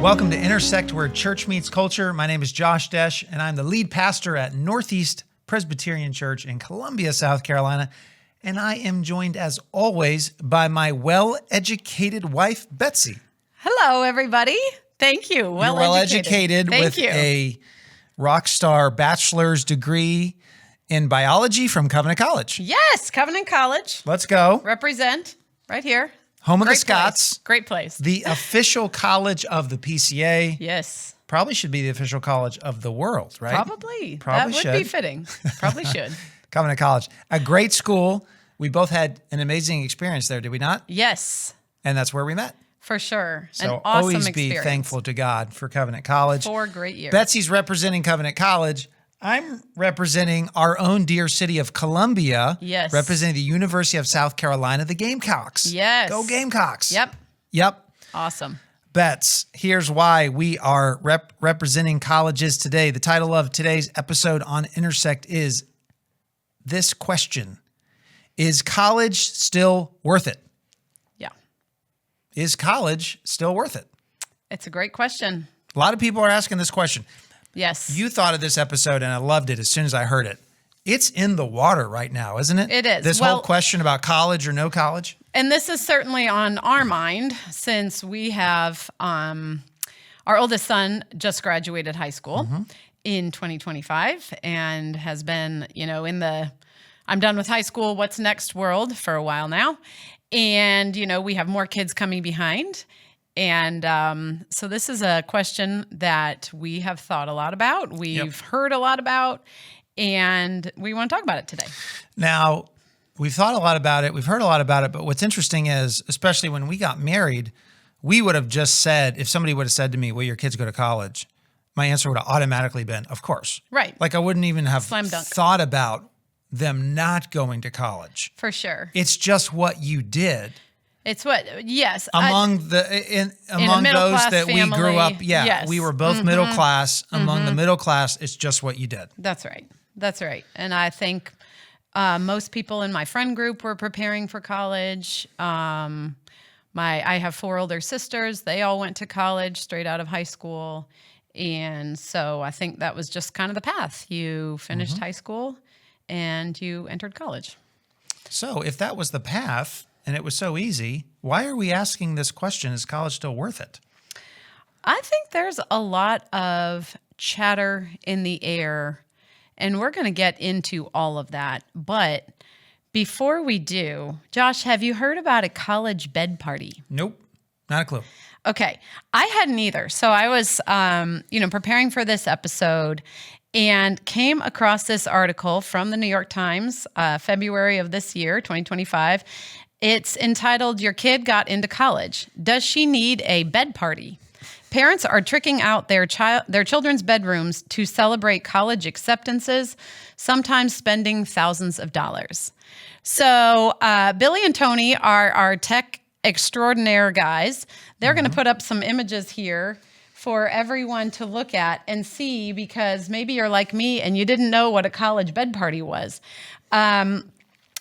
Welcome to Intersect, where church meets culture. My name is Josh Desch, and I'm the lead pastor at Northeast Presbyterian Church in Columbia, South Carolina. And I am joined, as always, by my well-educated wife, Betsy. Hello, everybody. Thank you. You're well-educated with a rock star bachelor's degree in biology from Covenant College. Yes, Covenant College. Let's go. Represent right here. Home of the Scots. Great place. The official college of the PCA. Yes. Probably should be the official college of the world, right? Probably. Probably that would be fitting. Probably should. Covenant College. A great school. We both had an amazing experience there, did we not? Yes. And that's where we met. For sure. So An awesome always experience. be thankful to God for Covenant College. 4 great years. Betsy's representing Covenant College. I'm representing our own dear city of Columbia. Yes. Representing the University of South Carolina, the Gamecocks. Yes. Go Gamecocks. Yep. Awesome. Bets, here's why we are representing colleges today. The title of today's episode on Intersect is this question: is college still worth it? Yeah. Is college still worth it? It's a great question. A lot of people are asking this question. Yes. You thought of this episode, and I loved it as soon as I heard it. It's in the water right now, isn't it? It is. This whole question about college or no college? And this is certainly on our mind since we have our oldest son just graduated high school in 2025 and has been, in the I'm done with high school, what's next world for a while now. And, we have more kids coming behind. And so this is a question that we have thought a lot about. We've heard a lot about, and we want to talk about it today. Now, we've thought a lot about it. We've heard a lot about it. But what's interesting is, especially when we got married, we would have just said, if somebody would have said to me, will your kids go to college? My answer would have automatically been, of course. Right. Like I wouldn't even have Slam dunk. thought about them not going to college. For sure. It's just what you did. It's what, yes. Among those that family, we grew up, yes. we were both middle class. Among the middle class, it's just what you did. That's right. And I think most people in my friend group were preparing for college. I have 4 older sisters. They all went to college straight out of high school. And so I think that was just kind of the path. You finished high school and you entered college. So if that was the path, and it was so easy, why are we asking this question? Is college still worth it? I think there's a lot of chatter in the air, and we're going to get into all of that. But before we do, Josh, have you heard about a college bed party? Nope, not a clue. Okay, I hadn't either. So I was, preparing for this episode and came across this article from the New York Times, February of this year, 2025. It's entitled, "Your Kid Got into College. Does She Need a Bed Party?" Parents are tricking out their children's bedrooms to celebrate college acceptances, sometimes spending thousands of dollars. So Billy and Tony are our tech extraordinaire guys. They're going to put up some images here for everyone to look at and see, because maybe you're like me and you didn't know what a college bed party was.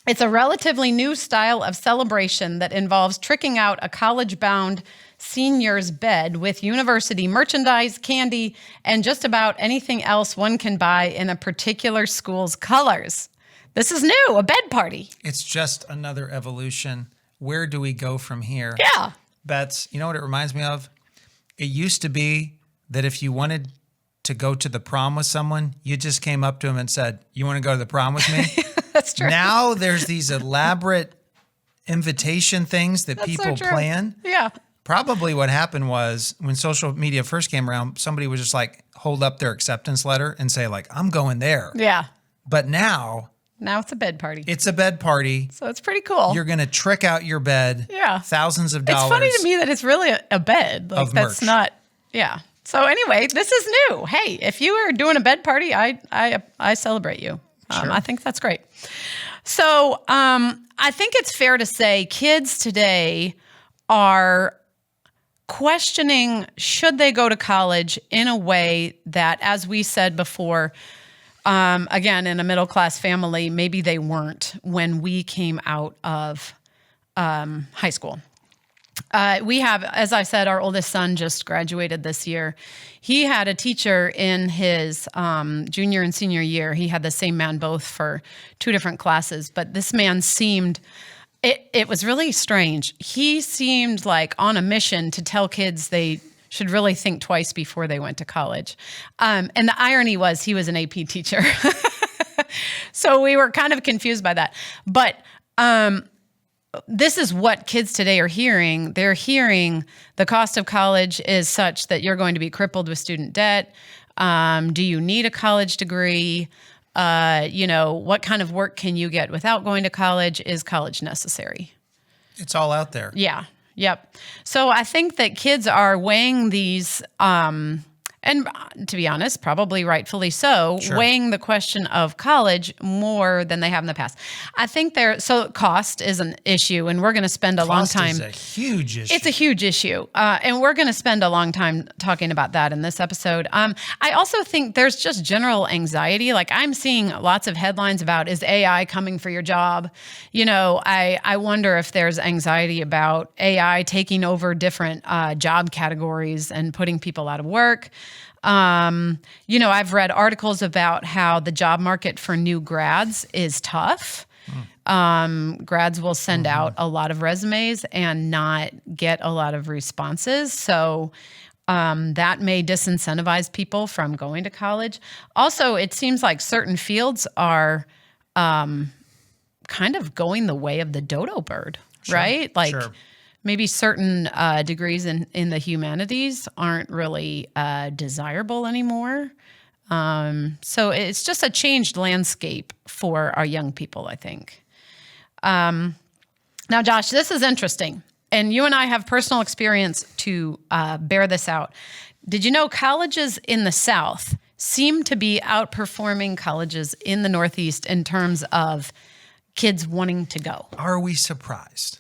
It's a relatively new style of celebration that involves tricking out a college-bound senior's bed with university merchandise, candy, and just about anything else one can buy in a particular school's colors. This is new, a bed party. It's just another evolution. Where do we go from here? Yeah. Bets, you know what it reminds me of? It used to be that if you wanted to go to the prom with someone, you just came up to them and said, "You want to go to the prom with me?" That's true. Now there's these elaborate invitation things that people plan. Yeah. Probably what happened was when social media first came around, somebody would just like hold up their acceptance letter and say like, "I'm going there." Yeah. But now it's a bed party. It's a bed party. So it's pretty cool. You're going to trick out your bed. Yeah. Thousands of dollars. It's funny to me that it's really a bed. Like of that's merch. not, yeah. So anyway, this is new. Hey, if you are doing a bed party, I celebrate you. Sure. I think that's great. So I think it's fair to say kids today are questioning, should they go to college in a way that, as we said before, again, in a middle-class family, maybe they weren't when we came out of high school. We have, as I said, our oldest son just graduated this year. He had a teacher in his junior and senior year. He had the same man both for 2 different classes, but this man seemed, it was really strange. He seemed like on a mission to tell kids they should really think twice before they went to college. And the irony was he was an AP teacher. So we were kind of confused by that. But this is what kids today are hearing. They're hearing the cost of college is such that you're going to be crippled with student debt. Do you need a college degree? What kind of work can you get without going to college? Is college necessary? It's all out there. Yeah. Yep. So I think that kids are weighing these, and to be honest, probably rightfully so, Sure. weighing the question of college more than they have in the past. I think so cost is an issue, and we're going to spend a long time. Cost is a huge issue. It's a huge issue, and we're going to spend a long time talking about that in this episode. I also think there's just general anxiety. Like I'm seeing lots of headlines about, is AI coming for your job? I wonder if there's anxiety about AI taking over different job categories and putting people out of work. I've read articles about how the job market for new grads is tough. Grads will send out a lot of resumes and not get a lot of responses. So that may disincentivize people from going to college. Also, it seems like certain fields are kind of going the way of the dodo bird, right? Like Sure. maybe certain degrees in the humanities aren't really desirable anymore. So it's just a changed landscape for our young people, I think. Now, Josh, this is interesting. And you and I have personal experience to bear this out. Did you know colleges in the South seem to be outperforming colleges in the Northeast in terms of kids wanting to go? Are we surprised?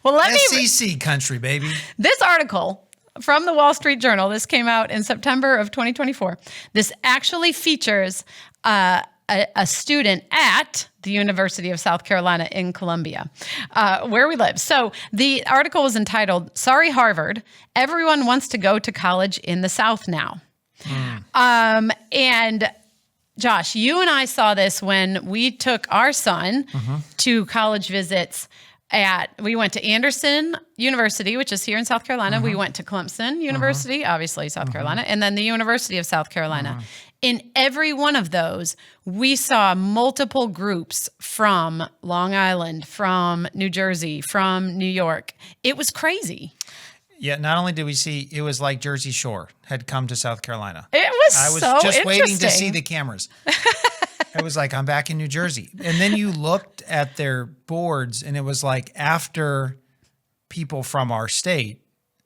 Well, let me... SEC country, baby. This article from the Wall Street Journal, this came out in September of 2024. This actually features a student at the University of South Carolina in Columbia, where we live. So the article was entitled, "Sorry, Harvard, Everyone Wants to Go to College in the South Now." And Josh, you and I saw this when we took our son to college visits. We went to Anderson University, which is here in South Carolina. We went to Clemson University, obviously South Carolina, and then the University of South Carolina. In every one of those, we saw multiple groups from Long Island, from New Jersey, from New York. It was crazy. Yeah, not only did we see, it was like Jersey Shore had come to South Carolina. It was I was so just waiting to interesting. see the cameras. It was like, I'm back in New Jersey. And then you looked at their boards and it was like after people from our state,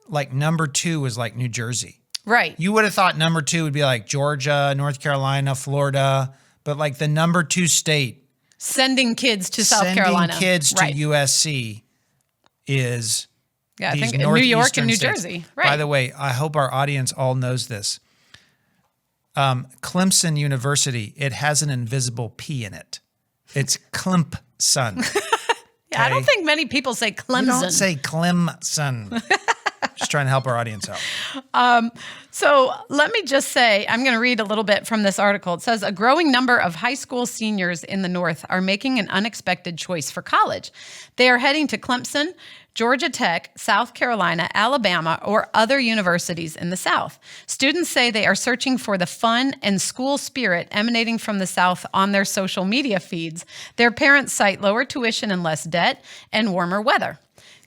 like number 2 was like New Jersey. Right. You would have thought number 2 would be like Georgia, North Carolina, Florida, but like the number 2 state Sending kids to South Carolina. sending kids to Right. USC is Yeah, I these think New York and northeastern New states. Jersey. Right. By the way, I hope our audience all knows this. Clemson University, it has an invisible P in it. It's Clemson. Yeah, I don't think many people say Clemson. You don't say Clemson. Just trying to help our audience out. So let me just say, I'm going to read a little bit from this article. It says, a growing number of high school seniors in the North are making an unexpected choice for college. They are heading to Clemson, Georgia Tech, South Carolina, Alabama, or other universities in the South. Students say they are searching for the fun and school spirit emanating from the South on their social media feeds. Their parents cite lower tuition and less debt and warmer weather.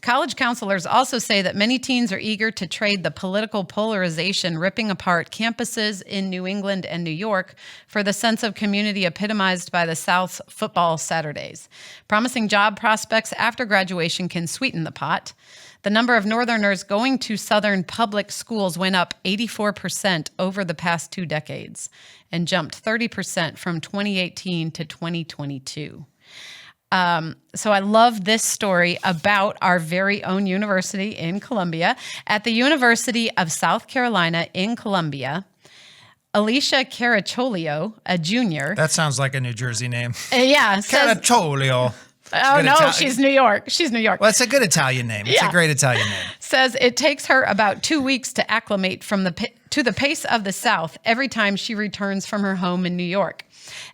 College counselors also say that many teens are eager to trade the political polarization ripping apart campuses in New England and New York for the sense of community epitomized by the South's football Saturdays. Promising job prospects after graduation can sweeten the pot. The number of Northerners going to Southern public schools went up 84% over the past 2 decades and jumped 30% from 2018 to 2022. So I love this story about our very own university in Columbia. At the University of South Carolina in Columbia, Alicia Caracciolio, a junior. That sounds like a New Jersey name. Yeah. Says, Caracciolio. Oh, Good no, she's New York. She's New York. Well, it's a good Italian name. It's a great Italian name. Says it takes her about 2 weeks to acclimate to the pace of the South every time she returns from her home in New York.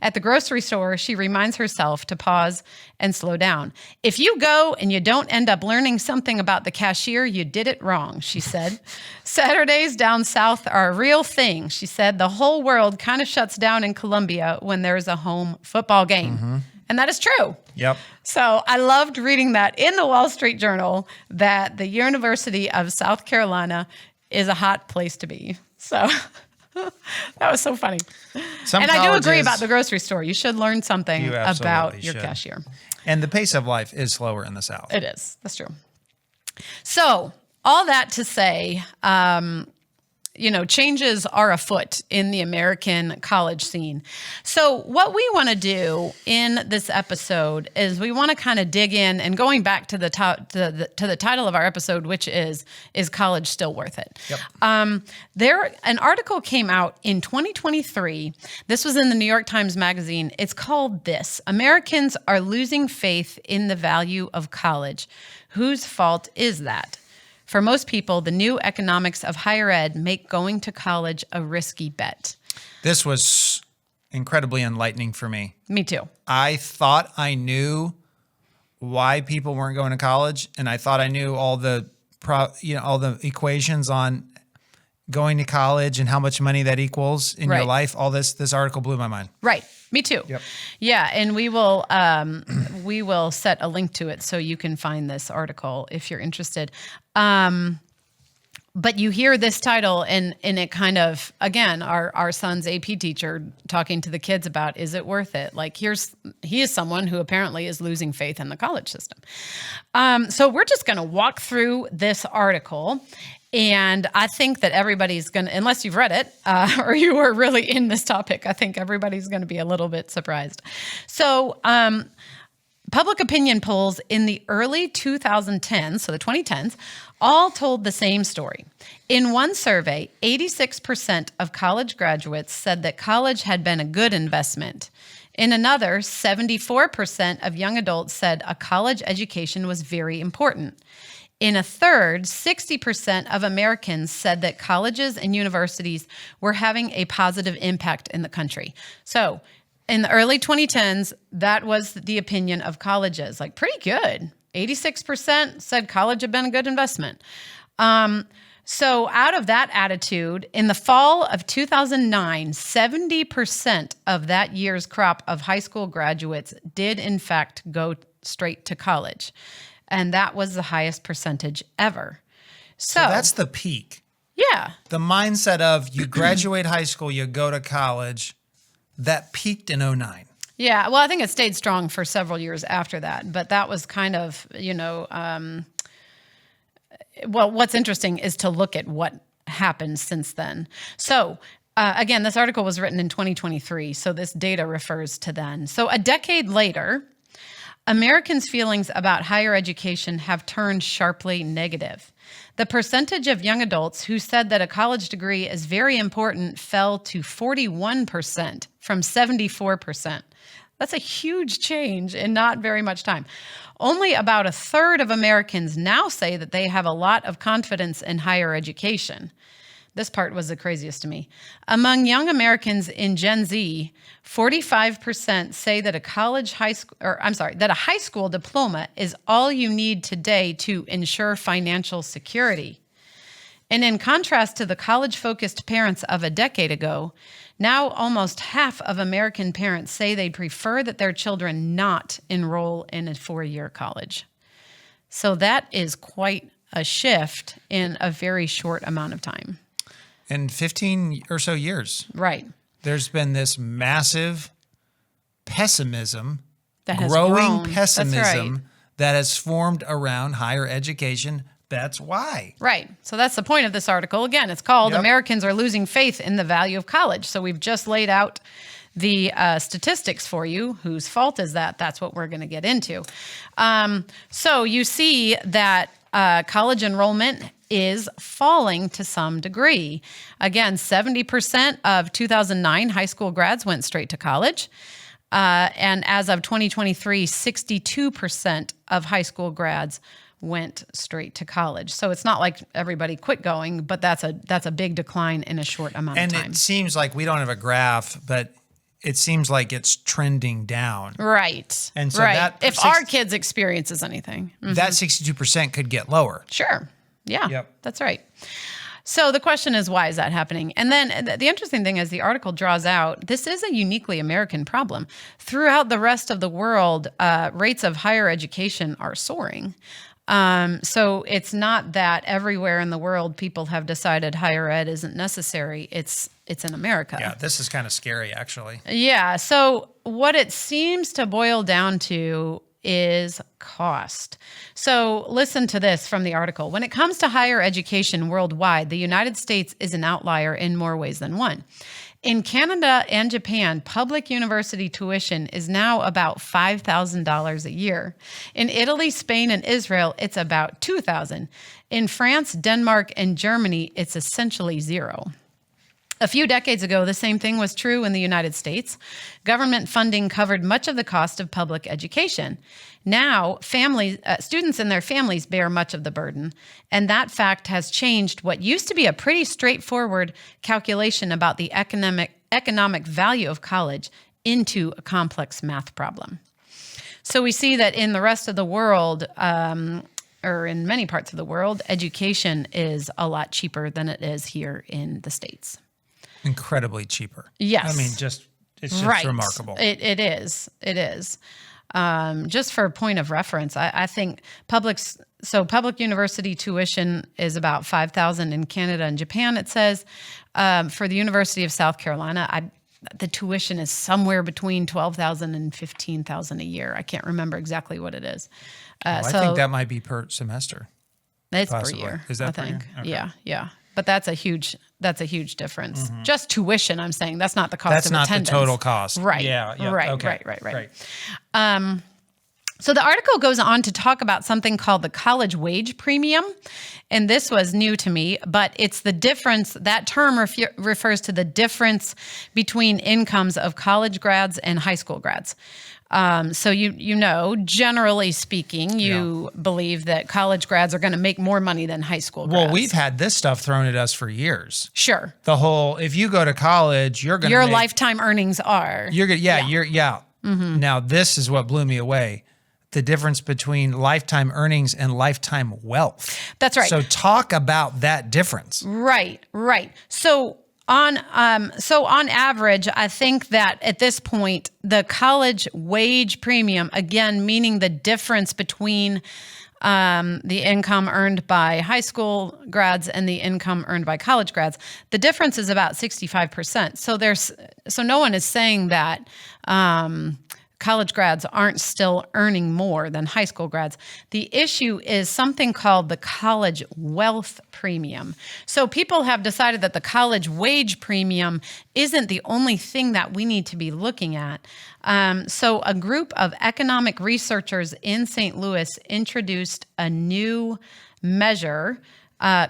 At the grocery store, she reminds herself to pause and slow down. If you go and you don't end up learning something about the cashier, you did it wrong, she said. Saturdays down south are a real thing, she said. The whole world kind of shuts down in Columbia when there's a home football game. Mm-hmm. And that is true. Yep. So I loved reading that in the Wall Street Journal that the University of South Carolina is a hot place to be. So that was so funny. And I do agree about the grocery store. You should learn something about your cashier. And the pace of life is slower in the South. It is. That's true. So all that to say, changes are afoot in the American college scene. So what we want to do in this episode is we want to kind of dig in, and going back to the title of our episode, which is college still worth it? Yep. An article came out in 2023. This was in the New York Times Magazine. It's called this: Americans are losing faith in the value of college. Whose fault is that? For most people, the new economics of higher ed make going to college a risky bet. This was incredibly enlightening for me. Me too. I thought I knew why people weren't going to college, and I thought I knew all the equations on going to college and how much money that equals in your life. All this article blew my mind. Right. Me too. Yep. Yeah, and we will set a link to it so you can find this article if you're interested. But you hear this title and it kind of, again, our son's AP teacher talking to the kids about, is it worth it? Like he is someone who apparently is losing faith in the college system. So we're just going to walk through this article. And I think that everybody's going to, unless you've read it or you are really in this topic, I think everybody's going to be a little bit surprised. So public opinion polls in the early 2010s, so the 2010s, all told the same story. In one survey, 86% of college graduates said that college had been a good investment. In another, 74% of young adults said a college education was very important. In a third, 60% of Americans said that colleges and universities were having a positive impact in the country. So in the early 2010s, that was the opinion of colleges. Like, pretty good. 86% said college had been a good investment. So out of that attitude, in the fall of 2009, 70% of that year's crop of high school graduates did, in fact, go straight to college. And that was the highest percentage ever. So that's the peak. Yeah. The mindset of you graduate high school, you go to college, that peaked in 2009. Yeah. Well, I think it stayed strong for several years after that. But that was kind of, what's interesting is to look at what happened since then. So again, this article was written in 2023. So this data refers to then. So a decade later, Americans' feelings about higher education have turned sharply negative. The percentage of young adults who said that a college degree is very important fell to 41% from 74%. That's a huge change in not very much time. Only about a third of Americans now say that they have a lot of confidence in higher education. This part was the craziest to me. Among young Americans in Gen Z, 45% say that a high school diploma is all you need today to ensure financial security. And in contrast to the college-focused parents of a decade ago, now almost half of American parents say they'd prefer that their children not enroll in a 4-year college. So that is quite a shift in a very short amount of time. In 15 or so years. Right. There's been this massive pessimism, growing pessimism that has formed around higher education. That's why. Right. So that's the point of this article. Again, it's called Americans Are Losing Faith in the Value of College. So we've just laid out the statistics for you. Whose fault is that? That's what we're going to get into. So you see that college enrollment is falling to some degree. Again, 70% of 2009 high school grads went straight to college. And as of 2023, 62% of high school grads went straight to college. So it's not like everybody quit going, but that's a big decline in a short amount of time. And it seems like we don't have a graph, but it seems like it's trending down. Right. And so right. that if our kids experiences anything, that 62% could get lower. Sure. Yeah. Yep. That's right. So the question is, why is that happening? And then the interesting thing is the article draws out, this is a uniquely American problem. Throughout the rest of the world, rates of higher education are soaring. So it's not that everywhere in the world people have decided higher ed isn't necessary. It's in America. Yeah, this is kind of scary, actually. Yeah. So what it seems to boil down to is cost. So listen to this from the article. When it comes to higher education worldwide, the United States is an outlier in more ways than one. In Canada and Japan, public university tuition is now about $5,000 a year. In Italy, Spain, and Israel, it's about $2,000. In France, Denmark, and Germany, it's essentially zero. A few decades ago, the same thing was true in the United States. Government funding covered much of the cost of public education. Now, students and their families bear much of the burden, and that fact has changed what used to be a pretty straightforward calculation about the economic value of college into a complex math problem. So we see that in the rest of the world, or in many parts of the world, education is a lot cheaper than it is here in the States. Incredibly cheaper. Yes. I mean, it's just right. remarkable. It is. Just for a point of reference, I think public university tuition is about $5,000 in Canada and Japan. It says for the University of South Carolina, the tuition is somewhere between $12,000 and $15,000 a year. I can't remember exactly what it is. I think that might be per semester. It's possibly. per year. Is that I per think? year? Okay. Yeah. But that's a huge difference. Mm-hmm. Just tuition, I'm saying. That's not the cost of attendance. That's not the total cost. Right. Yeah. Right. Okay. Right. So the article goes on to talk about something called the college wage premium. And this was new to me, but it's the difference. That term refers to the difference between incomes of college grads and high school grads. So generally speaking, you believe that college grads are going to make more money than high school grads. Well, we've had this stuff thrown at us for years. Sure. If you go to college, you're going to your lifetime earnings are. Mm-hmm. Now, this is what blew me away. The difference between lifetime earnings and lifetime wealth. That's right. So talk about that difference. Right. So on average, I think that at this point, the college wage premium, again, meaning the difference between the income earned by high school grads and the income earned by college grads, the difference is about 65%. So no one is saying that college grads aren't still earning more than high school grads. The issue is something called the college wealth premium. So people have decided that the college wage premium isn't the only thing that we need to be looking at. So a group of economic researchers in St. Louis introduced a new measure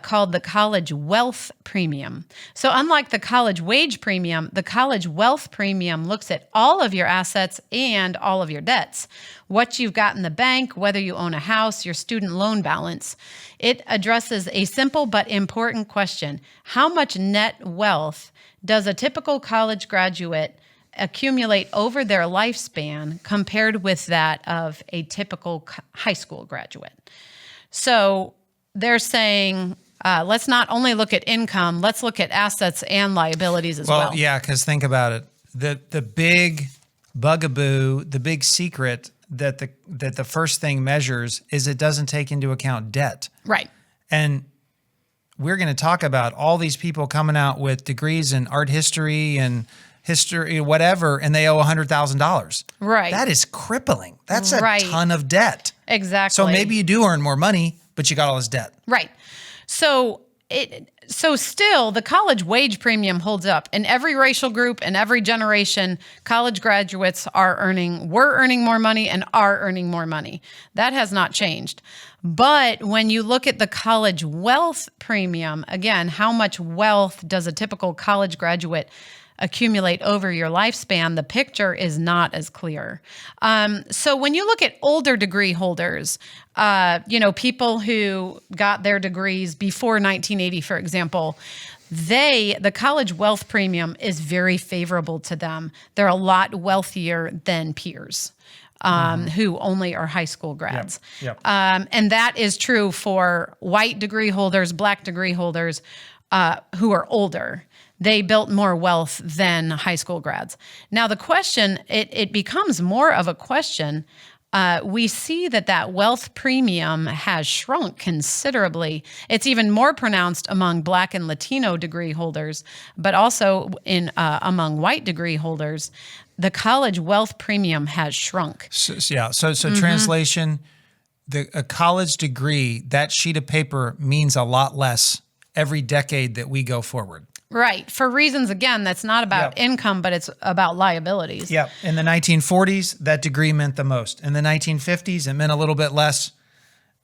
called the college wealth premium. So unlike the college wage premium, the college wealth premium looks at all of your assets and all of your debts, what you've got in the bank, whether you own a house, your student loan balance. It addresses a simple but important question. How much net wealth does a typical college graduate accumulate over their lifespan compared with that of a typical high school graduate? So they're saying, let's not only look at income, let's look at assets and liabilities as well. Well, yeah, because think about it. The big bugaboo, the big secret that the first thing measures is it doesn't take into account debt. Right. And we're going to talk about all these people coming out with degrees in art history and history, whatever, and they owe $100,000. Right. That is crippling. That's a Right. ton of debt. Exactly. So maybe you do earn more money, but you got all this debt. Right. So still the college wage premium holds up in every racial group and every generation. College graduates were earning more money and are earning more money. That has not changed. But when you look at the college wealth premium, again, how much wealth does a typical college graduate accumulate over your lifespan, the picture is not as clear. So when you look at older degree holders, people who got their degrees before 1980, for example, the college wealth premium is very favorable to them. They're a lot wealthier than peers who only are high school grads. Yep. And that is true for white degree holders, black degree holders who are older. They built more wealth than high school grads. Now, the question, it becomes more of a question. We see that wealth premium has shrunk considerably. It's even more pronounced among Black and Latino degree holders, but also among white degree holders. The college wealth premium has shrunk. So translation, a college degree, that sheet of paper means a lot less every decade that we go forward. Right. For reasons, again, that's not about income, but it's about liabilities. Yeah. In the 1940s, that degree meant the most. In the 1950s, it meant a little bit less.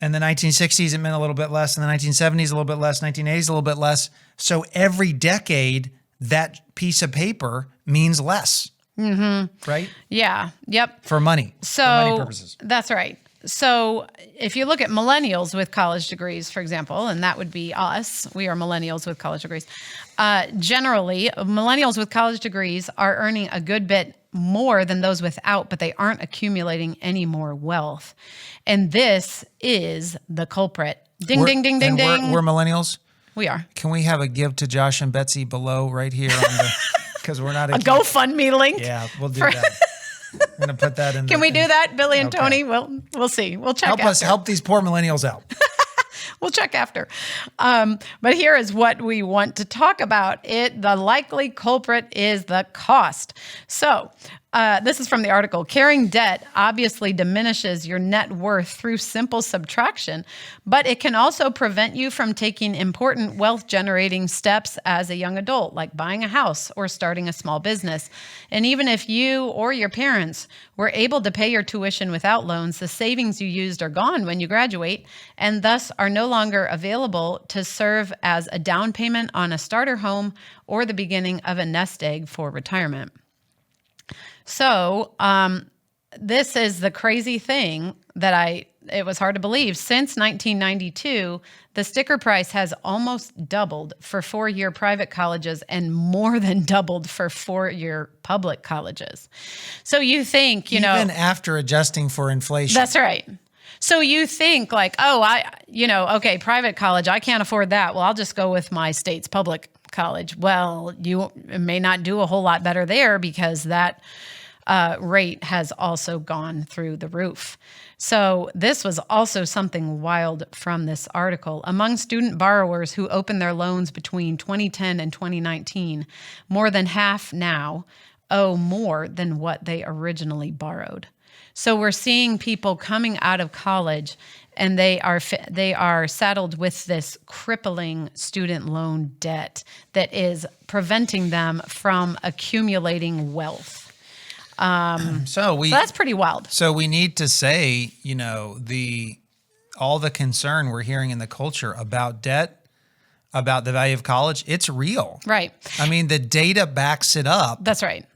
In the 1960s, it meant a little bit less. In the 1970s, a little bit less. 1980s, a little bit less. So every decade, that piece of paper means less. Mm-hmm. Right? Yeah. Yep. For money. So for money purposes. That's right. So if you look at millennials with college degrees, for example, and that would be us, we are millennials with college degrees. Generally, millennials with college degrees are earning a good bit more than those without, but they aren't accumulating any more wealth. And this is the culprit. Ding, ding, ding, ding, ding. We're millennials? We are. Can we have a give to Josh and Betsy below right here on the, because we're not a GoFundMe link? Yeah, we'll do that. I'm going to put that in. Can we do that, Billy and Tony? We'll see. We'll check. Help these poor millennials out. We'll check after. But here is what we want to talk about. The likely culprit is the cost. So this is from the article. Carrying debt obviously diminishes your net worth through simple subtraction, but it can also prevent you from taking important wealth-generating steps as a young adult, like buying a house or starting a small business. And even if you or your parents were able to pay your tuition without loans, the savings you used are gone when you graduate and thus are no longer available to serve as a down payment on a starter home or the beginning of a nest egg for retirement. So this is the crazy thing that it was hard to believe. Since 1992, the sticker price has almost doubled for 4-year private colleges and more than doubled for 4-year public colleges. So you think, even after adjusting for inflation. That's right. So you think like, private college, I can't afford that. Well, I'll just go with my state's public college. Well, you may not do a whole lot better there because that rate has also gone through the roof. So this was also something wild from this article. Among student borrowers who opened their loans between 2010 and 2019, more than half now owe more than what they originally borrowed. So we're seeing people coming out of college and they are saddled with this crippling student loan debt that is preventing them from accumulating wealth. So that's pretty wild. So we need to say, all the concern we're hearing in the culture about debt, about the value of college, it's real. Right. I mean, the data backs it up. That's right.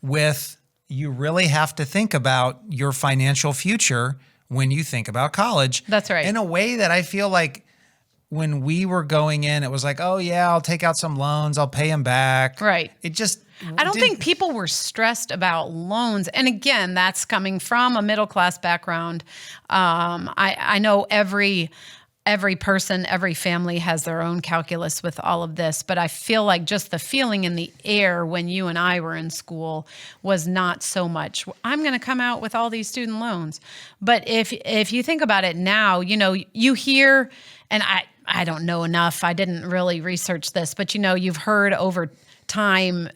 You really have to think about your financial future when you think about college. That's right. In a way that I feel like when we were going in, it was like, oh yeah, I'll take out some loans, I'll pay them back. Right. I don't think people were stressed about loans. And again, that's coming from a middle-class background. I know every person, every family has their own calculus with all of this, but I feel like just the feeling in the air when you and I were in school was not so much, I'm going to come out with all these student loans. But if you think about it now, you hear, and I don't know enough, I didn't really research this, but you've heard over time,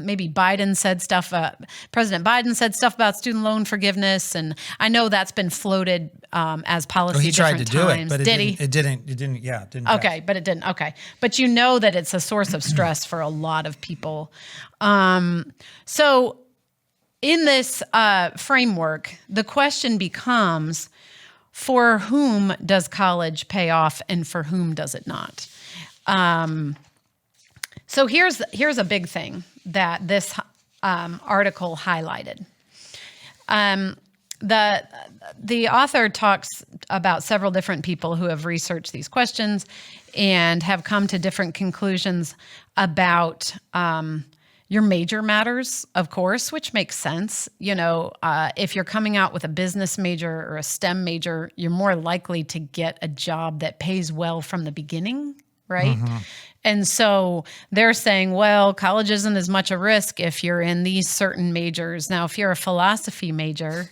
maybe Biden said stuff, President Biden said stuff about student loan forgiveness. And I know that's been floated as policy. He tried to do it, but it didn't. Okay, but it didn't. Okay. But that it's a source of stress for a lot of people. So in this framework, the question becomes, for whom does college pay off and for whom does it not? So here's a big thing that this article highlighted. The author talks about several different people who have researched these questions and have come to different conclusions about your major matters, of course, which makes sense. If you're coming out with a business major or a STEM major, you're more likely to get a job that pays well from the beginning, right? Mm-hmm. And so they're saying, well, college isn't as much a risk if you're in these certain majors. Now, if you're a philosophy major,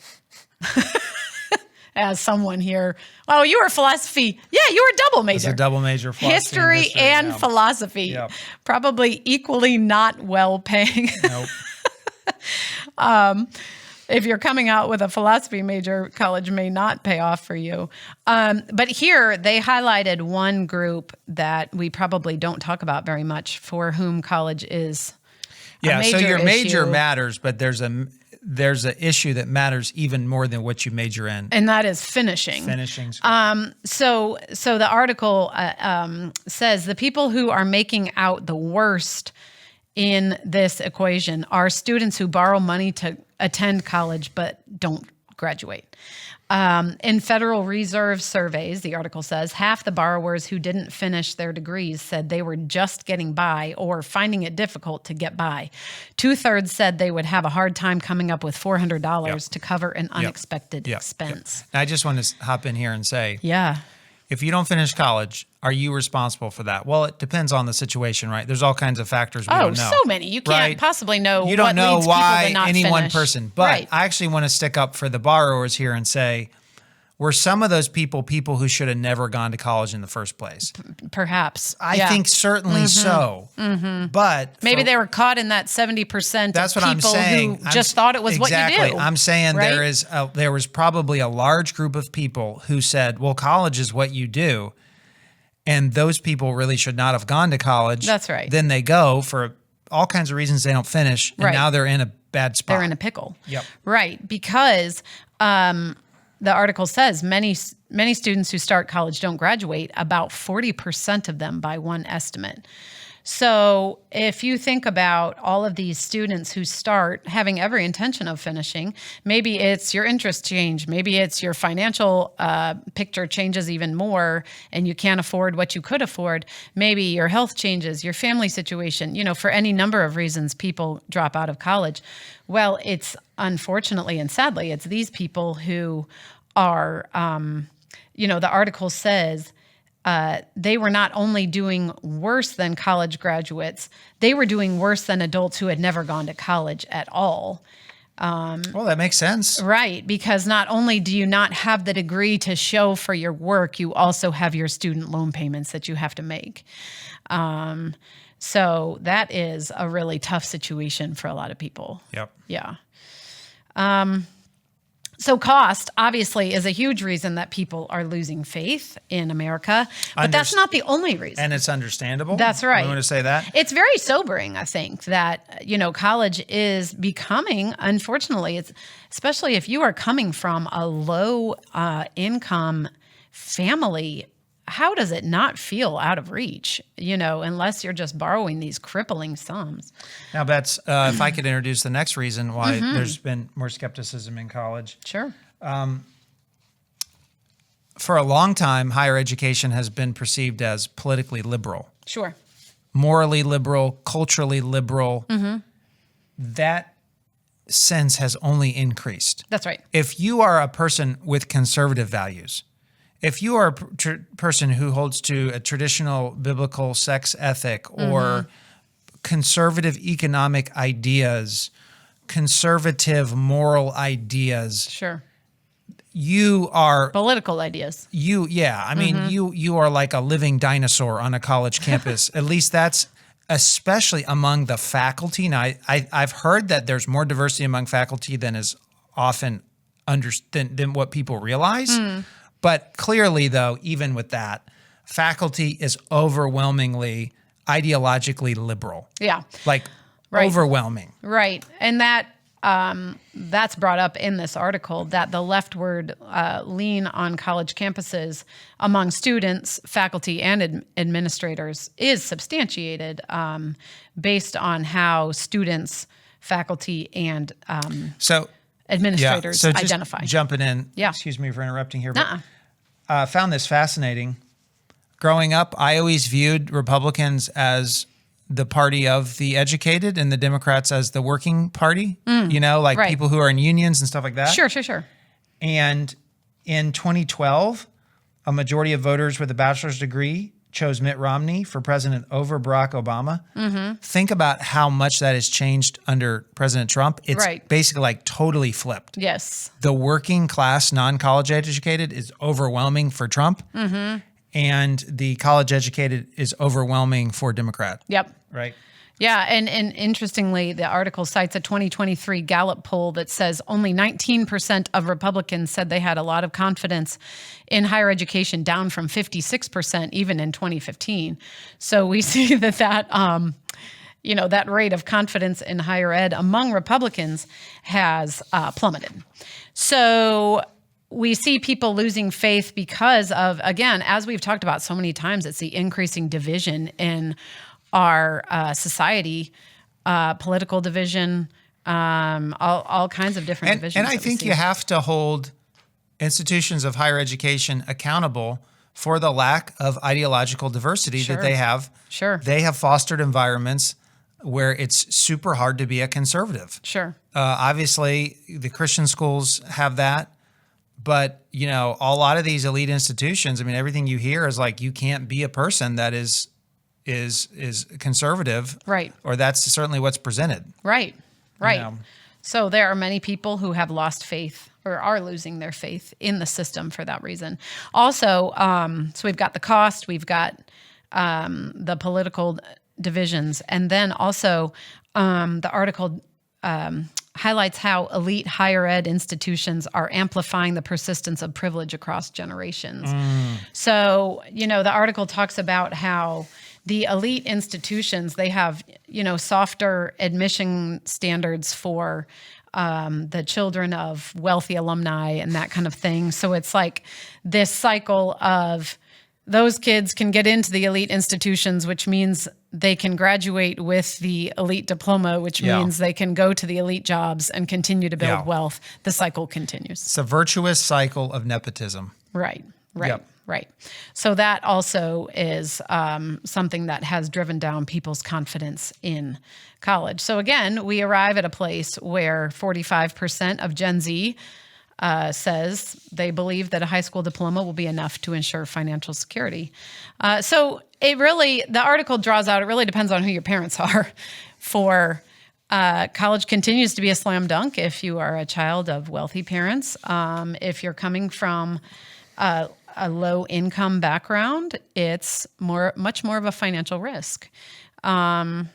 as someone here, oh, you were philosophy. Yeah, you were a double major. It's a double major. History and philosophy. Yep. Probably equally not well paying. Nope. If you're coming out with a philosophy major, college may not pay off for you. But here they highlighted one group that we probably don't talk about very much, for whom college is a major so your major issue. matters, but there's an issue that matters even more than what you major in. And that is finishing. Finishing. So the article says the people who are making out the worst in this equation are students who borrow money to attend college but don't graduate. In Federal Reserve surveys, the article says, half the borrowers who didn't finish their degrees said they were just getting by or finding it difficult to get by. 2/3 said they would have a hard time coming up with $400 to cover an unexpected expense. I just want to hop in here and say, Yeah. if you don't finish college, are you responsible for that? Well, it depends on the situation, right? There's all kinds of factors we don't know. So many. You can't possibly know You don't what know leads why people to not any finish. one person. But Right. I actually want to stick up for the borrowers here and say, were some of those people who should have never gone to college in the first place? Perhaps. I think certainly so. Mm-hmm. But maybe they were caught in that 70% that's of what people I'm saying. who just thought it was what you do. I'm saying right? there was probably a large group of people who said, well, college is what you do. And those people really should not have gone to college. That's right. Then they go for all kinds of reasons they don't finish. And now they're in a bad spot. They're in a pickle. Yep. Right. Because the article says many students who start college don't graduate, about 40% of them by one estimate. So if you think about all of these students who start having every intention of finishing, maybe it's your interest change, maybe it's your financial picture changes even more and you can't afford what you could afford, maybe your health changes, your family situation, for any number of reasons people drop out of college. Well, it's unfortunately and sadly, it's these people who are, the article says, they were not only doing worse than college graduates, they were doing worse than adults who had never gone to college at all. Well, that makes sense. Right, because not only do you not have the degree to show for your work, you also have your student loan payments that you have to make. So that is a really tough situation for a lot of people. Yep. Yeah. So cost, obviously, is a huge reason that people are losing faith in America. But that's not the only reason. And it's understandable. That's right. You want to say that? It's very sobering, I think, that, college is becoming, unfortunately, it's especially if you are coming from a low income family, how does it not feel out of reach, unless you're just borrowing these crippling sums? Now, Bets, if I could introduce the next reason why there's been more skepticism in college. Sure. For a long time, higher education has been perceived as politically liberal. Sure. Morally liberal, culturally liberal. Mm-hmm. That sense has only increased. That's right. If you are a person with conservative values, if you are a person who holds to a traditional biblical sex ethic or conservative economic ideas, conservative moral ideas, Sure. you are Political ideas. you are like a living dinosaur on a college campus. At least that's especially among the faculty. Now, I've heard that there's more diversity among faculty than is often than what people realize. But clearly, though, even with that, faculty is overwhelmingly ideologically liberal. Yeah. Like Right. overwhelming. Right. And that that's brought up in this article, that the leftward lean on college campuses among students, faculty, and administrators is substantiated based on how students, faculty, and administrators so just identify. Jumping in, Yeah. excuse me for interrupting here, but I found this fascinating. Growing up, I always viewed Republicans as the party of the educated and the Democrats as the working party, right. people who are in unions and stuff like that. Sure. And in 2012, a majority of voters with a bachelor's degree chose Mitt Romney for president over Barack Obama. Mm-hmm. Think about how much that has changed under President Trump. It's basically like totally flipped. Yes. The working class, non-college educated is overwhelming for Trump. Mm-hmm. And the college educated is overwhelming for Democrat. Yep. Right. Yeah. And interestingly, the article cites a 2023 Gallup poll that says only 19% of Republicans said they had a lot of confidence in higher education, down from 56% even in 2015. So we see that rate of confidence in higher ed among Republicans has plummeted. So we see people losing faith because of, again, as we've talked about so many times, it's the increasing division in our society, political division, all kinds of different divisions. And I think you have to hold institutions of higher education accountable for the lack of ideological diversity that they have. Sure. They have fostered environments where it's super hard to be a conservative. Sure. Obviously, the Christian schools have that. But, a lot of these elite institutions, everything you hear is like, you can't be a person that is conservative. Right. Or that's certainly what's presented. Right. So there are many people who have lost faith or are losing their faith in the system for that reason. Also, so we've got the cost, we've got the political divisions, and then also the article highlights how elite higher ed institutions are amplifying the persistence of privilege across generations. So, the article talks about how the elite institutions, they have, softer admission standards for the children of wealthy alumni and that kind of thing. So it's like this cycle of those kids can get into the elite institutions, which means they can graduate with the elite diploma, which means they can go to the elite jobs and continue to build wealth. The cycle continues. It's a virtuous cycle of nepotism. Right. Yep. Right. So that also is something that has driven down people's confidence in college. So again, we arrive at a place where 45% of Gen Z says they believe that a high school diploma will be enough to ensure financial security. So the article draws out, it really depends on who your parents are. College continues to be a slam dunk if you are a child of wealthy parents. If you're coming from a low income background, it's much more of a financial risk. So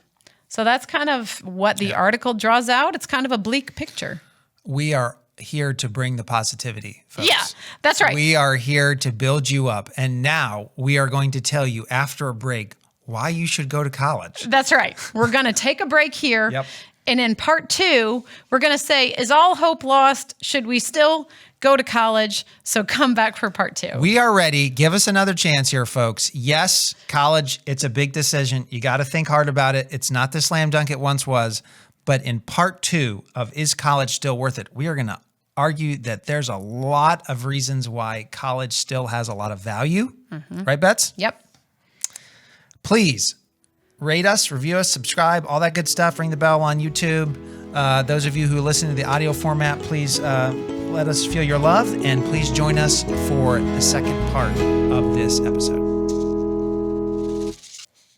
that's kind of what the article draws out. It's kind of a bleak picture. We are here to bring the positivity, folks. Yeah, that's right. We are here to build you up. And now we are going to tell you after a break why you should go to college. That's right. We're going to take a break here. Yep. And in part 2, we're going to say, is all hope lost? Should we still go to college? So come back for part 2. We are ready. Give us another chance here, folks. Yes, college, it's a big decision. You got to think hard about it. It's not the slam dunk it once was. But in part 2 of Is College Still Worth It? We are going to argue that there's a lot of reasons why college still has a lot of value. Mm-hmm. Right, Bets? Yep. Please rate us, review us, subscribe, all that good stuff. Ring the bell on YouTube. Those of you who listen to the audio format, please let us feel your love. And please join us for the second part of this episode.